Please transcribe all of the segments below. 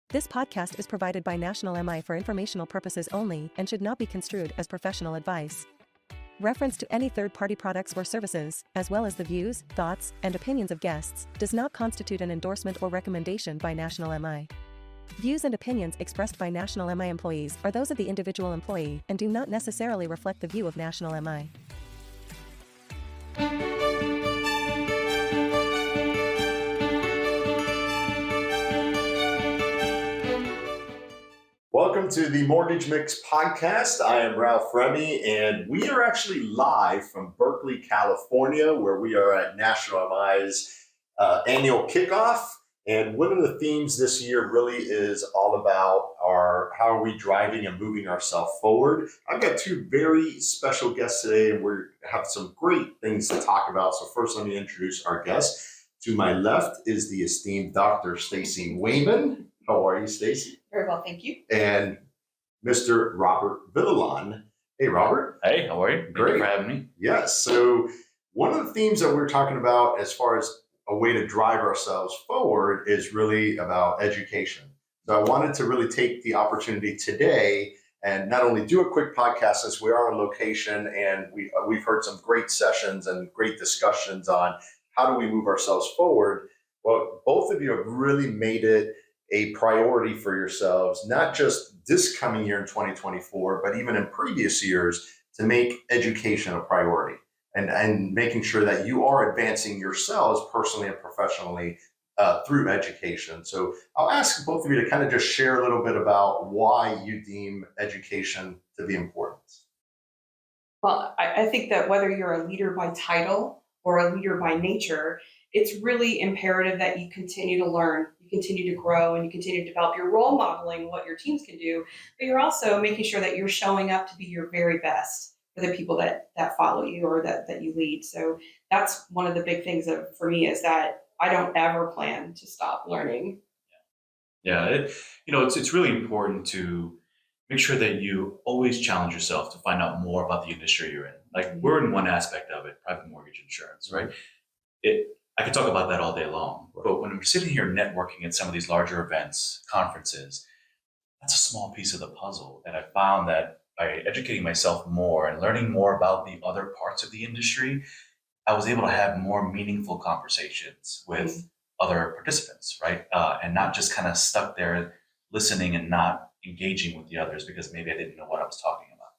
This podcast is provided by National MI for informational purposes only and should not be construed as professional advice. Reference to any third-party products or services, as well as the views, thoughts, and opinions of guests, does not constitute an endorsement or recommendation by National MI. Views and opinions expressed by National MI employees are those of the individual employee and do not necessarily reflect the view of National MI. Welcome to the Mortgage Mix podcast. I am Ralph Remy, and we are actually live from Berkeley, California, where we are at National MI's annual kickoff. And one of the themes this year really is all about how are we driving and moving ourselves forward. I've got two very special guests today, and we have some great things to talk about. So first, let me introduce our guests. To my left is the esteemed Dr. Stacey Wayman. How are you, Stacey? Very well, thank you. And Mr. Robert Villalon. Hey, Robert. Hey, how are you? Great. Thank you for having me. Yes. So one of the themes that we're talking about as far as a way to drive ourselves forward is really about education. So I wanted to really take the opportunity today and not only do a quick podcast since we are on location and we've heard some great sessions and great discussions on how do we move ourselves forward. Well, both of you have really made it a priority for yourselves, not just this coming year in 2024, but even in previous years, to make education a priority and making sure that you are advancing yourselves personally and professionally through education. So I'll ask both of you to kind of just share a little bit about why you deem education to be important. Well, I think that whether you're a leader by title or a leader by nature, it's really imperative that you continue to learn, you continue to grow, and you continue to develop your role modeling what your teams can do, but you're also making sure that you're showing up to be your very best for the people that follow you or that you lead. So that's one of the big things for me is that I don't ever plan to stop learning. Yeah, it's really important to make sure that you always challenge yourself to find out more about the industry you're in. Like we're in one aspect of it, private mortgage insurance, right? I could talk about that all day long, but when we're sitting here networking at some of these larger events, conferences, that's a small piece of the puzzle. And I found that by educating myself more and learning more about the other parts of the industry, I was able to have more meaningful conversations with other participants, right? And not just kind of stuck there listening and not engaging with the others because maybe I didn't know what I was talking about.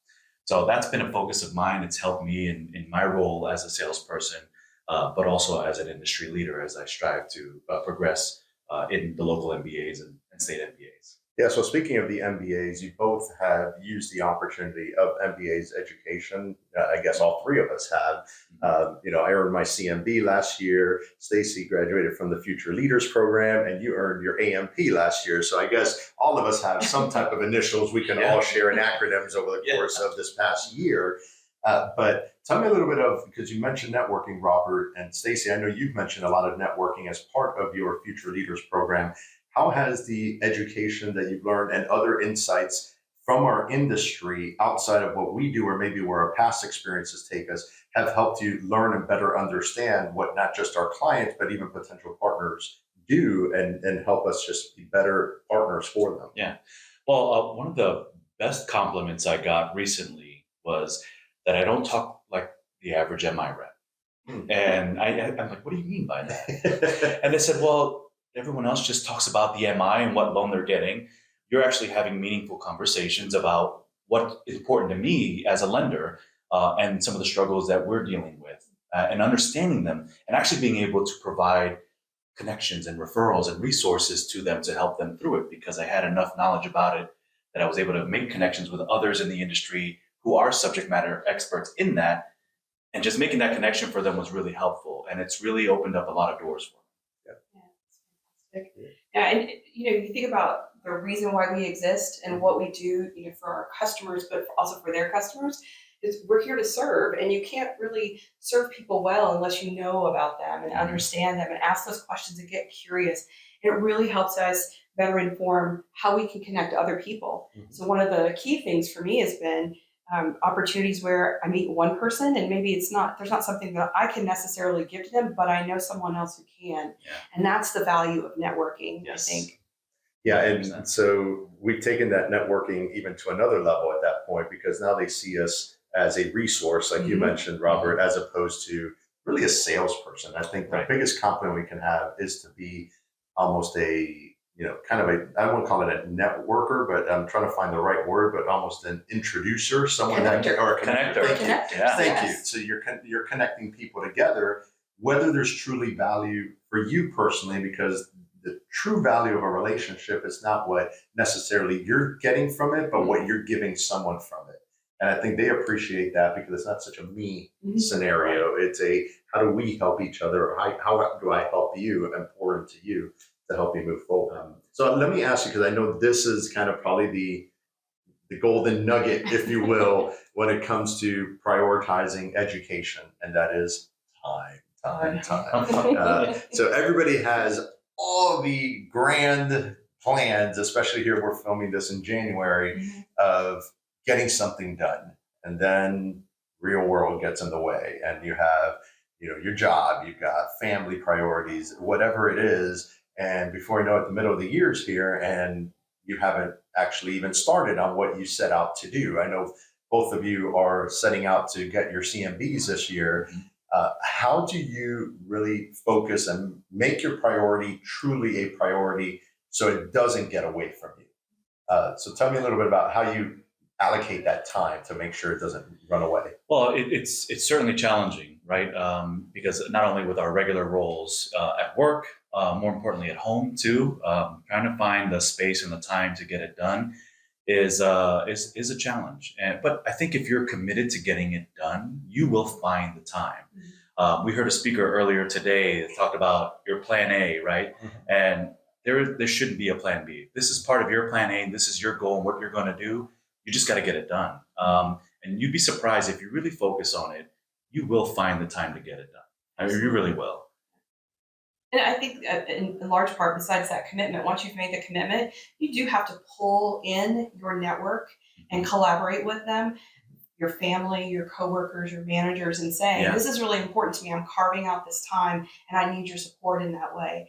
So that's been a focus of mine. It's helped me in my role as a salesperson, but also as an industry leader as I strive to progress in the local MBAs and state MBAs. Yeah, so speaking of the MBAs, you both have used the opportunity of MBA's education. I guess all three of us have. I earned my CMB last year. Stacey graduated from the Future Leaders Program, and you earned your AMP last year. So I guess all of us have some type of initials we can all share in acronyms over the course of this past year. But tell me a little bit because you mentioned networking, Robert, and Stacey, I know you've mentioned a lot of networking as part of your Future Leaders Program. How has the education that you've learned and other insights from our industry outside of what we do or maybe where our past experiences take us have helped you learn and better understand what not just our clients, but even potential partners do and help us just be better partners for them? Yeah. Well, one of the best compliments I got recently was that I don't talk like the average MI rep. And I'm like, what do you mean by that? And they said, well, everyone else just talks about the MI and what loan they're getting. You're actually having meaningful conversations about what is important to me as a lender and some of the struggles that we're dealing with and understanding them and actually being able to provide connections and referrals and resources to them to help them through it because I had enough knowledge about it that I was able to make connections with others in the industry who are subject matter experts in that. And just making that connection for them was really helpful. And it's really opened up a lot of doors for them. Yeah, and you think about the reason why we exist and what we do, for our customers, but also for their customers, is we're here to serve, and you can't really serve people well unless you know about them and understand them and ask those questions and get curious. And it really helps us better inform how we can connect to other people. So one of the key things for me has been opportunities where I meet one person and maybe there's not something that I can necessarily give to them, but I know someone else who can. And that's the value of networking, I think. Yeah, 100%. and so we've taken that networking even to another level at that point, because now they see us as a resource, like you mentioned, Robert, as opposed to really a salesperson. I think the biggest compliment we can have is to be almost a, kind of a, I won't call it a networker, but I'm trying to find the right word, but almost an introducer, someone or a connector. Thank you. So you're connecting people together, whether there's truly value for you personally, because the true value of a relationship is not what necessarily you're getting from it, but what you're giving someone from it. And I think they appreciate that, because it's not such a me scenario. It's a, how do we help each other? Or how do I help you and pour into you to help you move forward? So let me ask you, because I know this is kind of probably the golden nugget, if you will, when it comes to prioritizing education, and that is time. So everybody has all the grand plans, especially here, we're filming this in January, of getting something done. And then real world gets in the way, and you have, your job, you've got family priorities, whatever it is. And before you know it, the middle of the year's here, and you haven't actually even started on what you set out to do. I know both of you are setting out to get your CMBs this year. How do you really focus and make your priority truly a priority so it doesn't get away from you? So tell me a little bit about how you allocate that time to make sure it doesn't run away. Well, it's certainly challenging, right? Because not only with our regular roles at work, more importantly at home too, trying to find the space and the time to get it done is a challenge. But I think if you're committed to getting it done, you will find the time. We heard a speaker earlier today that talked about your plan A, right? And there shouldn't be a plan B. This is part of your plan A. This is your goal and what you're going to do. You just got to get it done. And you'd be surprised if you really focus on it, you will find the time to get it done. I mean, you really will. And I think in large part, besides that commitment, once you've made the commitment, you do have to pull in your network and collaborate with them, your family, your coworkers, your managers, and say, this is really important to me. I'm carving out this time and I need your support in that way.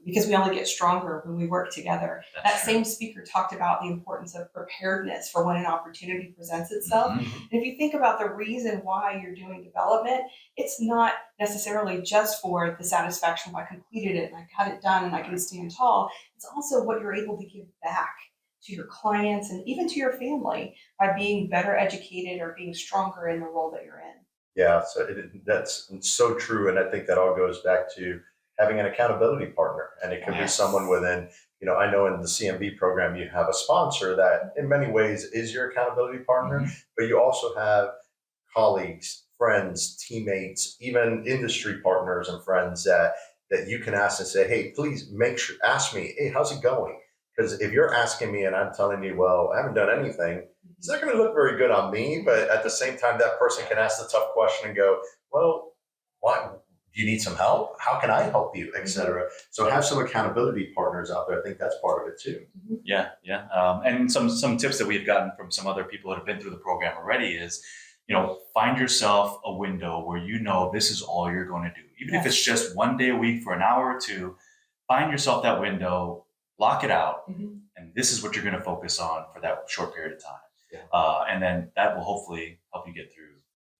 Because we only get stronger when we work together. That same speaker talked about the importance of preparedness for when an opportunity presents itself. And if you think about the reason why you're doing development, it's not necessarily just for the satisfaction of I completed it and I got it done and I can stand tall. It's also what you're able to give back to your clients and even to your family by being better educated or being stronger in the role that you're in. Yeah, so that's so true. And I think that all goes back to having an accountability partner. And it could be someone within, I know in the CMB program, you have a sponsor that in many ways is your accountability partner, but you also have colleagues, friends, teammates, even industry partners and friends that you can ask and say, hey, please ask me, hey, how's it going? Because if you're asking me and I'm telling you, well, I haven't done anything, it's not going to look very good on me. But at the same time, that person can ask the tough question and go, well, what? Do you need some help? How can I help you, et cetera? So have some accountability partners out there. I think that's part of it too. Yeah. And some tips that we've gotten from some other people that have been through the program already is, find yourself a window where this is all you're going to do. Even if it's just one day a week for an hour or two, find yourself that window, block it out, and this is what you're going to focus on for that short period of time. And then that will hopefully help you get through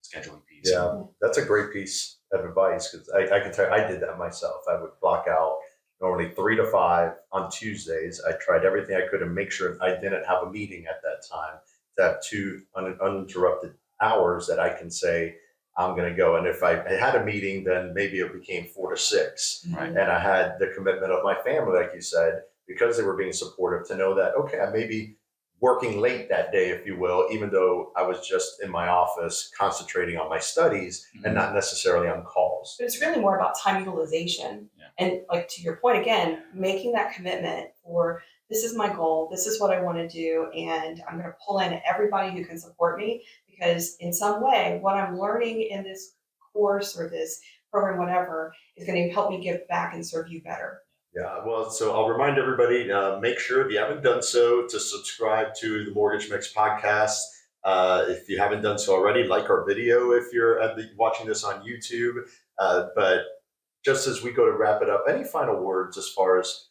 the scheduling piece. Yeah, that's a great piece of advice, because I can tell you, I did that myself. I would block out normally 3 to 5 on Tuesdays. I tried everything I could to make sure I didn't have a meeting at that time, to have 2 uninterrupted hours that I can say, I'm going to go. And if I had a meeting, then maybe it became 4 to 6. And I had the commitment of my family, like you said, because they were being supportive, to know that, okay, I may be working late that day, if you will, even though I was just in my office concentrating on my studies and not necessarily on calls. But it's really more about time utilization. And like to your point, again, making that commitment for this is my goal, this is what I want to do, and I'm going to pull in everybody who can support me, because in some way, what I'm learning in this course or this program, whatever, is going to help me give back and serve you better. Yeah, well, so I'll remind everybody, make sure if you haven't done so to subscribe to the Mortgage Mix podcast. If you haven't done so already, like our video if you're watching this on YouTube. But just as we go to wrap it up, any final words as far as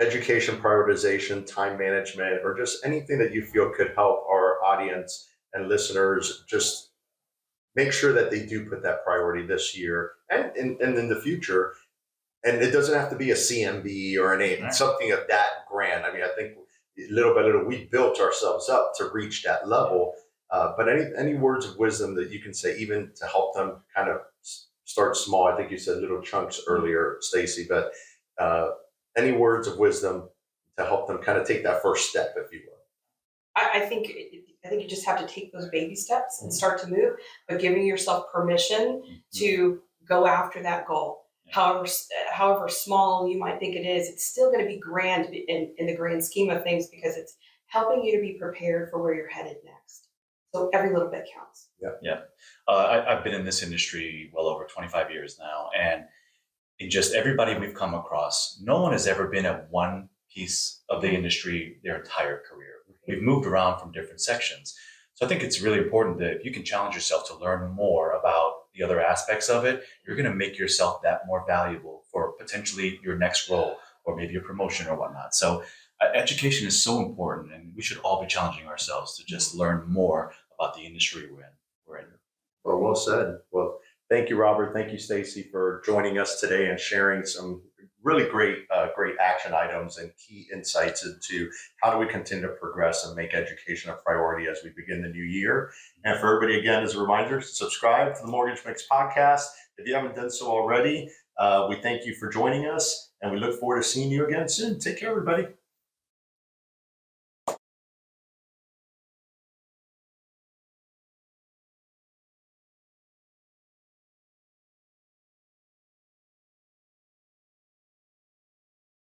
education prioritization, time management, or just anything that you feel could help our audience and listeners just make sure that they do put that priority this year and in the future. And it doesn't have to be a CMB or something of that grand. I mean, I think little by little we built ourselves up to reach that level. But any words of wisdom that you can say, even to help them kind of start small. I think you said little chunks earlier, Stacey, but any words of wisdom to help them kind of take that first step, if you will. I think you just have to take those baby steps and start to move, but giving yourself permission to go after that goal. However small you might think it is, it's still going to be grand in the grand scheme of things, because it's helping you to be prepared for where you're headed next. So every little bit counts. Yeah. I've been in this industry well over 25 years now, and in just everybody we've come across, no one has ever been at one piece of the industry their entire career. We've moved around from different sections. So I think it's really important that if you can challenge yourself to learn more about the other aspects of it, you're going to make yourself that more valuable for potentially your next role or maybe a promotion or whatnot. So education is so important, and we should all be challenging ourselves to just learn more about the industry we're in. Well said. Well, thank you, Robert. Thank you, Stacey, for joining us today and sharing some really great action items and key insights into how do we continue to progress and make education a priority as we begin the new year. And for everybody, again, as a reminder, subscribe to the Mortgage Mix podcast. If you haven't done so already, we thank you for joining us, and we look forward to seeing you again soon. Take care, everybody.